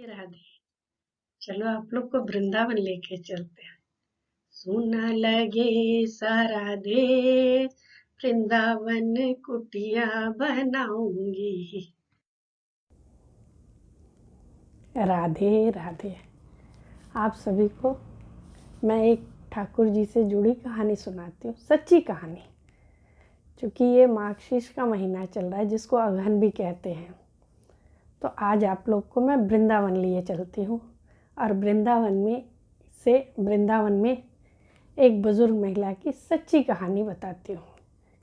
राधे। चलो आप लोग को वृंदावन लेके चलते हैं। सुना लगे सारा देश, वृंदावन कुटिया बनाऊंगी। राधे राधे। आप सभी को मैं एक ठाकुर जी से जुड़ी कहानी सुनाती हूँ, सच्ची कहानी। क्योंकि ये मार्गशीर्ष का महीना चल रहा है जिसको अगहन भी कहते हैं, तो आज आप लोग को मैं वृंदावन लिए चलती हूँ। और वृंदावन में एक बुजुर्ग महिला की सच्ची कहानी बताती हूँ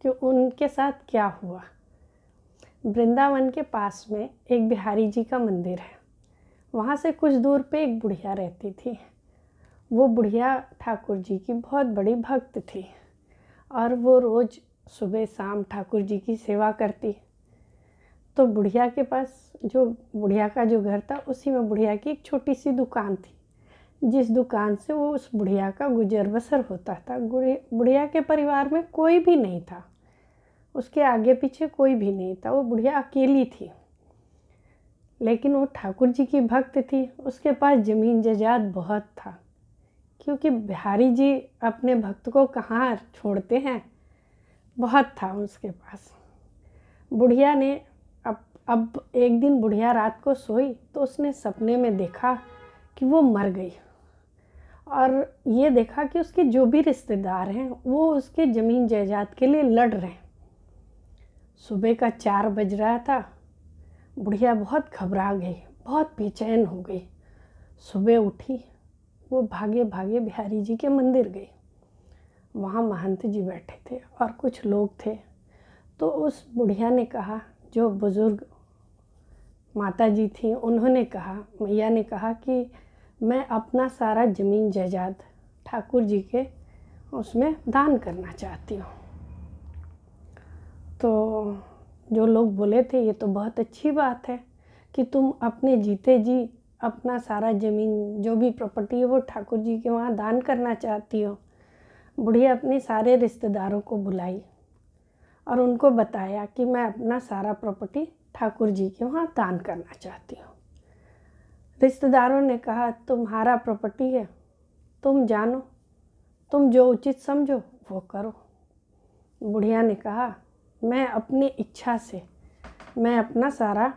कि उनके साथ क्या हुआ। वृंदावन के पास में एक बिहारी जी का मंदिर है। वहाँ से कुछ दूर पे एक बुढ़िया रहती थी। वो बुढ़िया ठाकुर जी की बहुत बड़ी भक्त थी और वो रोज़ सुबह शाम ठाकुर जी की सेवा करती। तो बुढ़िया के पास बुढ़िया का जो घर था उसी में बुढ़िया की एक छोटी सी दुकान थी, जिस दुकान से वो उस बुढ़िया का गुजर बसर होता था। बुढ़िया के परिवार में कोई भी नहीं था, उसके आगे पीछे कोई भी नहीं था। वो बुढ़िया अकेली थी, लेकिन वो ठाकुर जी की भक्त थी। उसके पास ज़मीन जायदाद बहुत था, क्योंकि बिहारी जी अपने भक्त को कहाँ छोड़ते हैं, बहुत था उसके पास। बुढ़िया ने अब एक दिन बुढ़िया रात को सोई तो उसने सपने में देखा कि वो मर गई, और ये देखा कि उसके जो भी रिश्तेदार हैं वो उसके ज़मीन जायदाद के लिए लड़ रहे हैं। सुबह का 4 बज रहा था। बुढ़िया बहुत घबरा गई, बहुत बेचैन हो गई। सुबह उठी, वो भागे भागे बिहारी जी के मंदिर गई। वहाँ महंत जी बैठे थे और कुछ लोग थे। तो उस बुढ़िया ने कहा, जो बुज़ुर्ग माता जी थी, उन्होंने कहा, मैया ने कहा कि मैं अपना सारा ज़मीन जायदाद ठाकुर जी के उसमें दान करना चाहती हूँ। तो जो लोग बोले थे, ये तो बहुत अच्छी बात है कि तुम अपने जीते जी अपना सारा ज़मीन जो भी प्रॉपर्टी है वो ठाकुर जी के वहाँ दान करना चाहती हो। बुढ़िया अपने सारे रिश्तेदारों को बुलाई और उनको बताया कि मैं अपना सारा प्रॉपर्टी ठाकुर जी के वहाँ दान करना चाहती हूँ। रिश्तेदारों ने कहा, तुम्हारा प्रॉपर्टी है, तुम जानो, तुम जो उचित समझो वो करो। बुढ़िया ने कहा, मैं अपनी इच्छा से मैं अपना सारा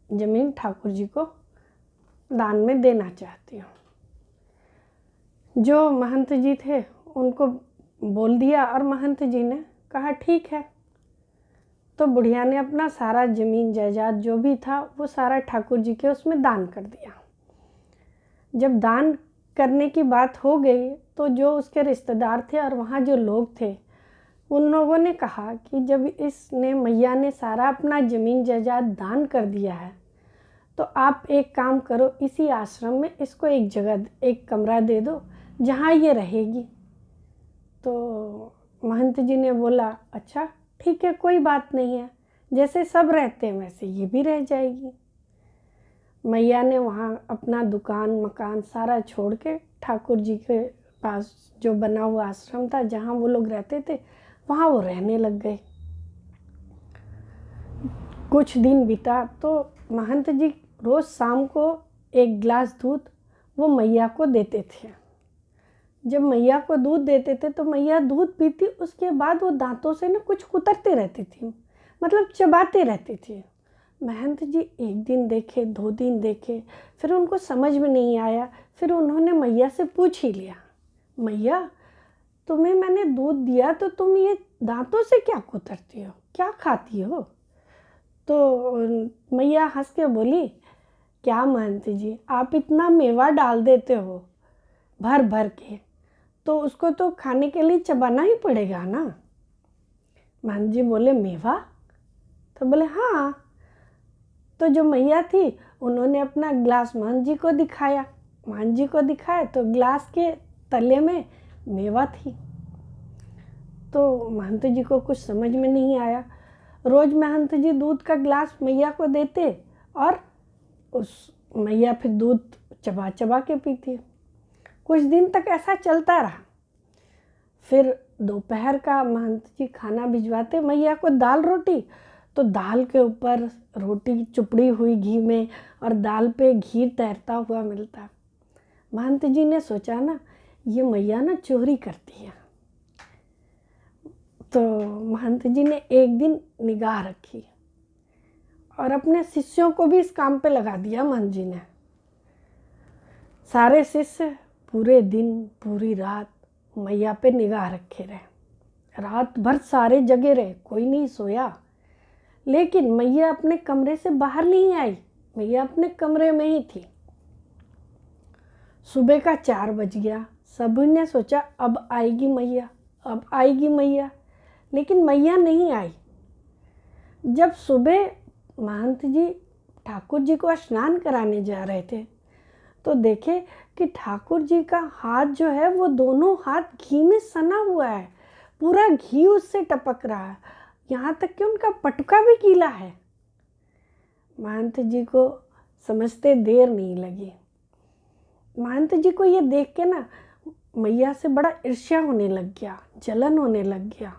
ज़मीन ठाकुर जी को दान में देना चाहती हूँ। जो महंत जी थे उनको बोल दिया और महंत जी ने कहा ठीक है। तो बुढ़िया ने अपना सारा ज़मीन जायदाद जो भी था वो सारा ठाकुर जी के उसमें दान कर दिया। जब दान करने की बात हो गई तो जो उसके रिश्तेदार थे और वहाँ जो लोग थे, उन लोगों ने कहा कि जब इसने मैया ने सारा अपना ज़मीन जायदाद दान कर दिया है तो आप एक काम करो, इसी आश्रम में इसको एक जगह, एक कमरा दे दो जहाँ ये रहेगी। तो महंत जी ने बोला, अच्छा ठीक है, कोई बात नहीं है, जैसे सब रहते हैं वैसे ये भी रह जाएगी। मैया ने वहाँ अपना दुकान मकान सारा छोड़ के ठाकुर जी के पास जो बना हुआ आश्रम था जहाँ वो लोग रहते थे वहाँ वो रहने लग गए। कुछ दिन बीता तो महंत जी रोज़ शाम को एक गिलास दूध वो मैया को देते थे। जब मैया को दूध देते थे तो मैया दूध पीती, उसके बाद वो दांतों से ना कुछ कुतरते रहती थी, मतलब चबाते रहती थी। महंत जी एक दिन देखे, 2 दिन देखे, फिर उनको समझ में नहीं आया। फिर उन्होंने मैया से पूछ ही लिया, मैया तुम्हें मैंने दूध दिया तो तुम ये दांतों से क्या कुतरती हो, क्या खाती हो? तो मैया हंस के बोली, क्या महंत जी, आप इतना मेवा डाल देते हो भर भर के, तो उसको तो खाने के लिए चबाना ही पड़ेगा ना। महंत जी बोले, मेवा? तो बोले हाँ। तो जो मैया थी उन्होंने अपना गिलास महंत जी को दिखाया। महंत जी को दिखाया तो गिलास के तले में मेवा थी। तो महंत जी को कुछ समझ में नहीं आया। रोज़ महंत जी दूध का गिलास मैया को देते और उस मैया फिर दूध चबा चबा के पीती। कुछ दिन तक ऐसा चलता रहा। फिर दोपहर का महंत जी खाना भिजवाते मैया को दाल रोटी, तो दाल के ऊपर रोटी चुपड़ी हुई घी में और दाल पे घी तैरता हुआ मिलता। महंत जी ने सोचा ना, ये मैया ना चोरी करती है। तो महंत जी ने एक दिन निगाह रखी और अपने शिष्यों को भी इस काम पे लगा दिया। महंत जी ने सारे शिष्य पूरे दिन पूरी रात मैया पे निगाह रखे रहे। रात भर सारे जगे रहे, कोई नहीं सोया। लेकिन मैया अपने कमरे से बाहर नहीं आई, मैया अपने कमरे में ही थी। सुबह का 4 बज गया। सभी ने सोचा अब आएगी मैया, अब आएगी मैया, लेकिन मैया नहीं आई। जब सुबह महंत जी ठाकुर जी को स्नान कराने जा रहे थे तो देखे कि ठाकुर जी का हाथ जो है वो दोनों हाथ घी में सना हुआ है, पूरा घी उससे टपक रहा है, यहाँ तक कि उनका पटुका भी गीला है। महंत जी को समझते देर नहीं लगी। महंत जी को ये देख के ना मैया से बड़ा ईर्ष्या होने लग गया, जलन होने लग गया।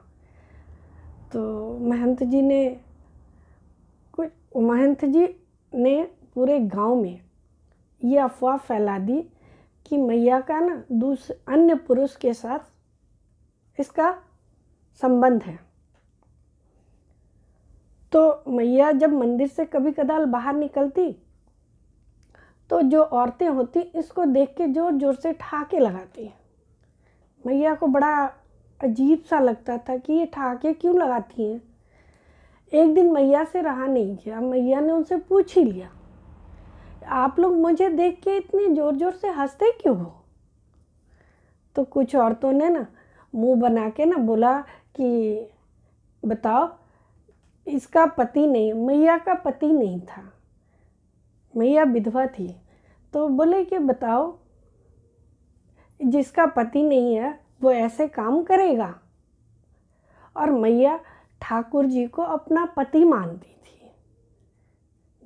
तो महंत जी ने पूरे गांव में ये अफवाह फैला दी कि मैया का ना दूसरे अन्य पुरुष के साथ इसका संबंध है। तो मैया जब मंदिर से कभी कदाल बाहर निकलती तो जो औरतें होती इसको देख के जोर जोर से ठहाके लगाती। मैया को बड़ा अजीब सा लगता था कि ये ठहाके क्यों लगाती हैं। एक दिन मैया से रहा नहीं गया, मैया ने उनसे पूछ ही लिया, आप लोग मुझे देख के इतने जोर जोर से हंसते क्यों हो? तो कुछ औरतों ने ना मुंह बना के ना बोला कि बताओ, इसका पति नहीं, मैया का पति नहीं था, मैया विधवा थी। तो बोले कि बताओ, जिसका पति नहीं है वो ऐसे काम करेगा? और मैया ठाकुर जी को अपना पति मानती थी,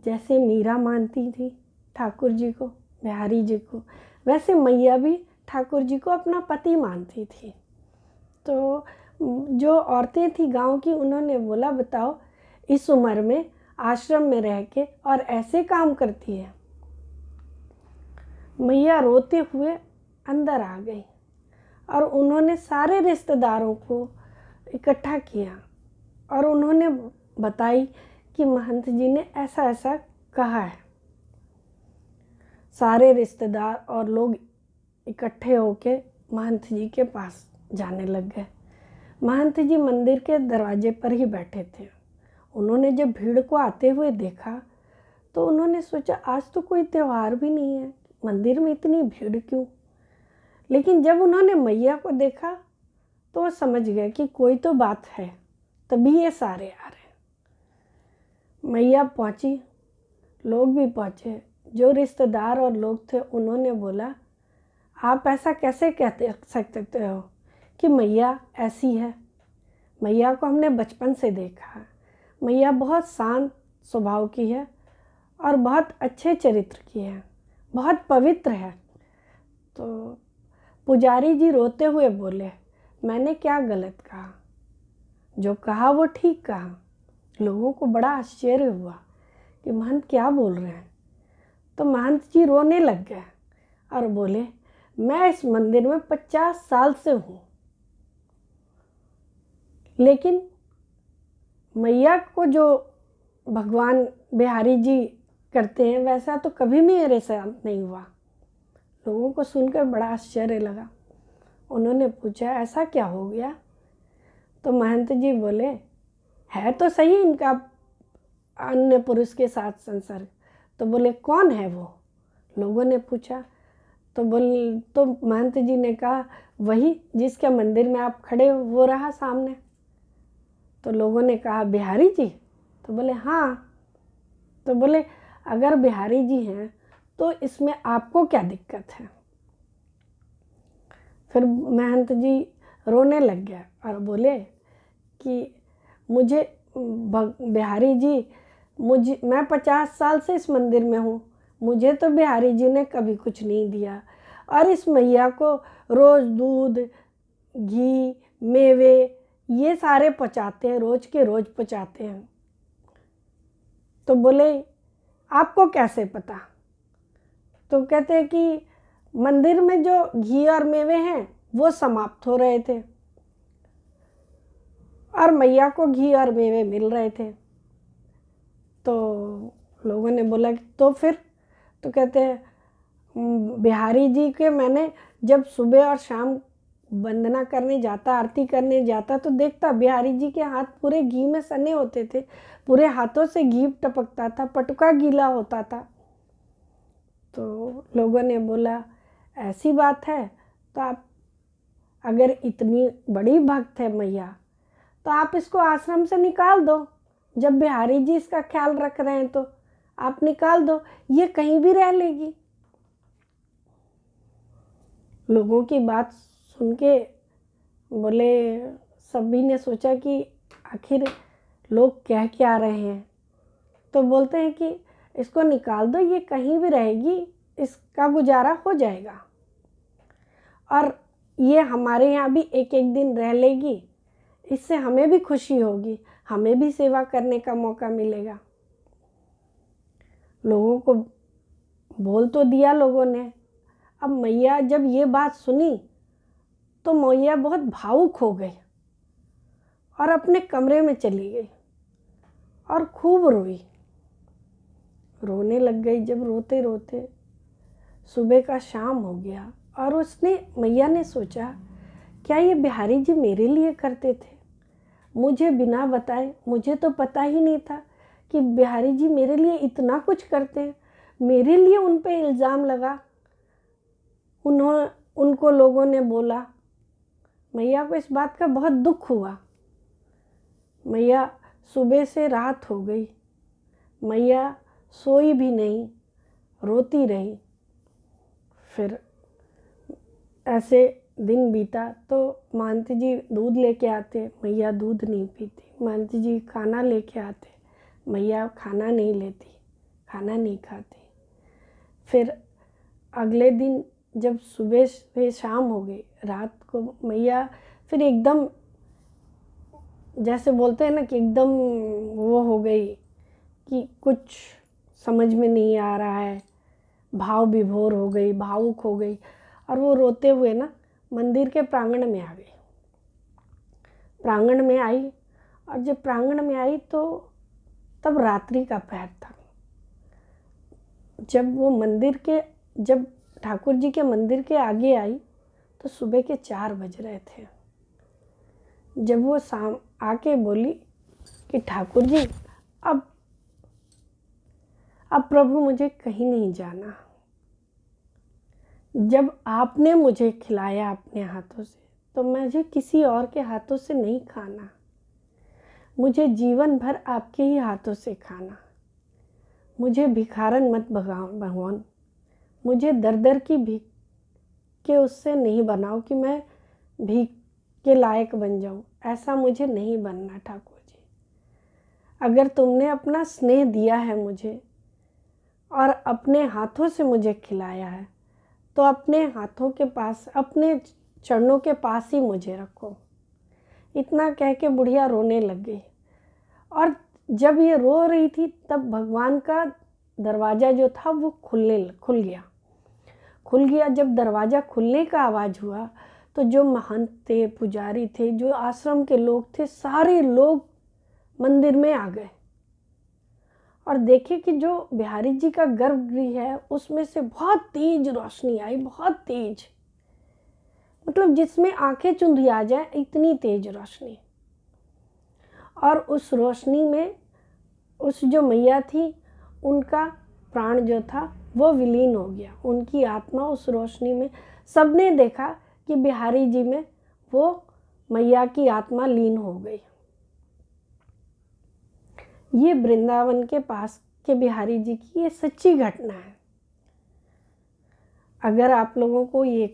जैसे मीरा मानती थी ठाकुर जी को, बिहारी जी को, वैसे मैया भी ठाकुर जी को अपना पति मानती थी। तो जो औरतें थी गांव की, उन्होंने बोला बताओ, इस उम्र में आश्रम में रह के और ऐसे काम करती है। मैया रोते हुए अंदर आ गई और उन्होंने सारे रिश्तेदारों को इकट्ठा किया और उन्होंने बताई कि महंत जी ने ऐसा ऐसा कहा है। सारे रिश्तेदार और लोग इकट्ठे होके महंत जी के पास जाने लग गए। महंत जी मंदिर के दरवाजे पर ही बैठे थे। उन्होंने जब भीड़ को आते हुए देखा तो उन्होंने सोचा आज तो कोई त्यौहार भी नहीं है, मंदिर में इतनी भीड़ क्यों? लेकिन जब उन्होंने मैया को देखा तो वो समझ गए कि कोई तो बात है, तभी ये सारे आ रहे। मैया पहुंची, लोग भी पहुंचे। जो रिश्तेदार और लोग थे उन्होंने बोला, आप ऐसा कैसे कहते सकते हो कि मैया ऐसी है? मैया को हमने बचपन से देखा है, मैया बहुत शांत स्वभाव की है और बहुत अच्छे चरित्र की है, बहुत पवित्र है। तो पुजारी जी रोते हुए बोले, मैंने क्या गलत कहा? जो कहा वो ठीक कहा। लोगों को बड़ा आश्चर्य हुआ कि महंत क्या बोल रहे हैं। तो महंत जी रोने लग गए और बोले, मैं इस मंदिर में 50 साल से हूँ, लेकिन मैया को जो भगवान बिहारी जी करते हैं वैसा तो कभी भी मेरे साथ नहीं हुआ। लोगों को सुनकर बड़ा आश्चर्य लगा। उन्होंने पूछा, ऐसा क्या हो गया? तो महंत जी बोले, है तो सही इनका अन्य पुरुष के साथ संसर्ग। तो बोले, कौन है वो? लोगों ने पूछा। तो महंत जी ने कहा, वही जिसके मंदिर में आप खड़े हो, वो रहा सामने। तो लोगों ने कहा, बिहारी जी? तो बोले, हाँ। तो बोले, अगर बिहारी जी हैं तो इसमें आपको क्या दिक्कत है? फिर महंत जी रोने लग गया और बोले कि मुझे बिहारी जी, मैं 50 साल से इस मंदिर में हूँ, मुझे तो बिहारी जी ने कभी कुछ नहीं दिया, और इस मैया को रोज़ दूध, घी, मेवे ये सारे पचाते हैं, रोज़ के रोज़ पचाते हैं। तो बोले आपको कैसे पता? तो कहते हैं कि मंदिर में जो घी और मेवे हैं वो समाप्त हो रहे थे और मैया को घी और मेवे मिल रहे थे। तो लोगों ने बोला कि तो फिर? तो कहते हैं बिहारी जी के मैंने जब सुबह और शाम वंदना करने जाता, आरती करने जाता, तो देखता बिहारी जी के हाथ पूरे घी में सने होते थे, पूरे हाथों से घी टपकता था, पटुका गीला होता था। तो लोगों ने बोला ऐसी बात है तो आप अगर इतनी बड़ी भक्त है मैया तो आप इसको आश्रम से निकाल दो। जब बिहारी जी इसका ख्याल रख रहे हैं तो आप निकाल दो, ये कहीं भी रह लेगी। लोगों की बात सुन के बोले, सभी ने सोचा कि आखिर लोग कह क्या रहे हैं। तो बोलते हैं कि इसको निकाल दो, ये कहीं भी रहेगी, इसका गुजारा हो जाएगा और ये हमारे यहाँ भी एक एक दिन रह लेगी, इससे हमें भी खुशी होगी, हमें भी सेवा करने का मौका मिलेगा। लोगों को बोल तो दिया लोगों ने। अब मैया जब ये बात सुनी तो मैया बहुत भावुक हो गई और अपने कमरे में चली गई और खूब रोई, रोने लग गई। जब रोते रोते सुबह का शाम हो गया और उसने मैया ने सोचा क्या ये बिहारी जी मेरे लिए करते थे? मुझे बिना बताए, मुझे तो पता ही नहीं था कि बिहारी जी मेरे लिए इतना कुछ करते हैं। मेरे लिए उन पे इल्ज़ाम लगा, उनको लोगों ने बोला। मैया को इस बात का बहुत दुख हुआ। मैया सुबह से रात हो गई, मैया सोई भी नहीं, रोती रही। फिर ऐसे दिन बीता तो महंत जी दूध लेके आते, मैया दूध नहीं पीती। महंत जी खाना लेके आते, मैया खाना नहीं लेती, खाना नहीं खाती। फिर अगले दिन जब सुबह से शाम हो गई, रात को मैया फिर एकदम जैसे बोलते हैं ना कि एकदम वो हो गई कि कुछ समझ में नहीं आ रहा है, भाव विभोर हो गई, भावुक हो गई और वो रोते हुए ना मंदिर के प्रांगण में आ गई। प्रांगण में आई और जब प्रांगण में आई तो तब रात्रि का पहर था। जब ठाकुर जी के मंदिर के आगे आई तो सुबह के 4 बज रहे थे। जब वो शाम आके बोली कि ठाकुर जी अब प्रभु मुझे कहीं नहीं जाना, जब आपने मुझे खिलाया अपने हाथों से तो मुझे किसी और के हाथों से नहीं खाना, मुझे जीवन भर आपके ही हाथों से खाना। मुझे भिखारन मत भगवान, मुझे दर दर की भीख के उससे नहीं बनाओ कि मैं भीख के लायक बन जाऊं। ऐसा मुझे नहीं बनना ठाकुर जी। अगर तुमने अपना स्नेह दिया है मुझे और अपने हाथों से मुझे खिलाया है तो अपने हाथों के पास, अपने चरणों के पास ही मुझे रखो। इतना कह के बुढ़िया रोने लग गई। और जब ये रो रही थी तब भगवान का दरवाज़ा जो था वो खुल गया। जब दरवाज़ा खुलने का आवाज़ हुआ तो जो महंत थे, पुजारी थे, जो आश्रम के लोग थे, सारे लोग मंदिर में आ गए और देखे कि जो बिहारी जी का गर्भगृह है उसमें से बहुत तेज रोशनी आई, बहुत तेज, मतलब जिसमें आंखें चुंधिया जाए इतनी तेज रोशनी। और उस रोशनी में उस जो मैया थी उनका प्राण जो था वो विलीन हो गया, उनकी आत्मा उस रोशनी में। सबने देखा कि बिहारी जी में वो मैया की आत्मा लीन हो गई। ये वृंदावन के पास के बिहारी जी की ये सच्ची घटना है। अगर आप लोगों को ये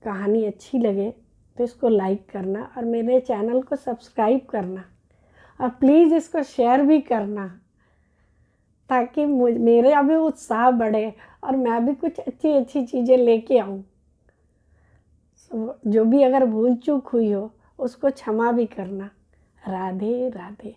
कहानी अच्छी लगे तो इसको लाइक करना और मेरे चैनल को सब्सक्राइब करना और प्लीज़ इसको शेयर भी करना ताकि मेरा भी उत्साह बढ़े और मैं भी कुछ अच्छी अच्छी चीज़ें लेके आऊँ। जो भी अगर भूल चूक हुई हो उसको क्षमा भी करना। राधे राधे।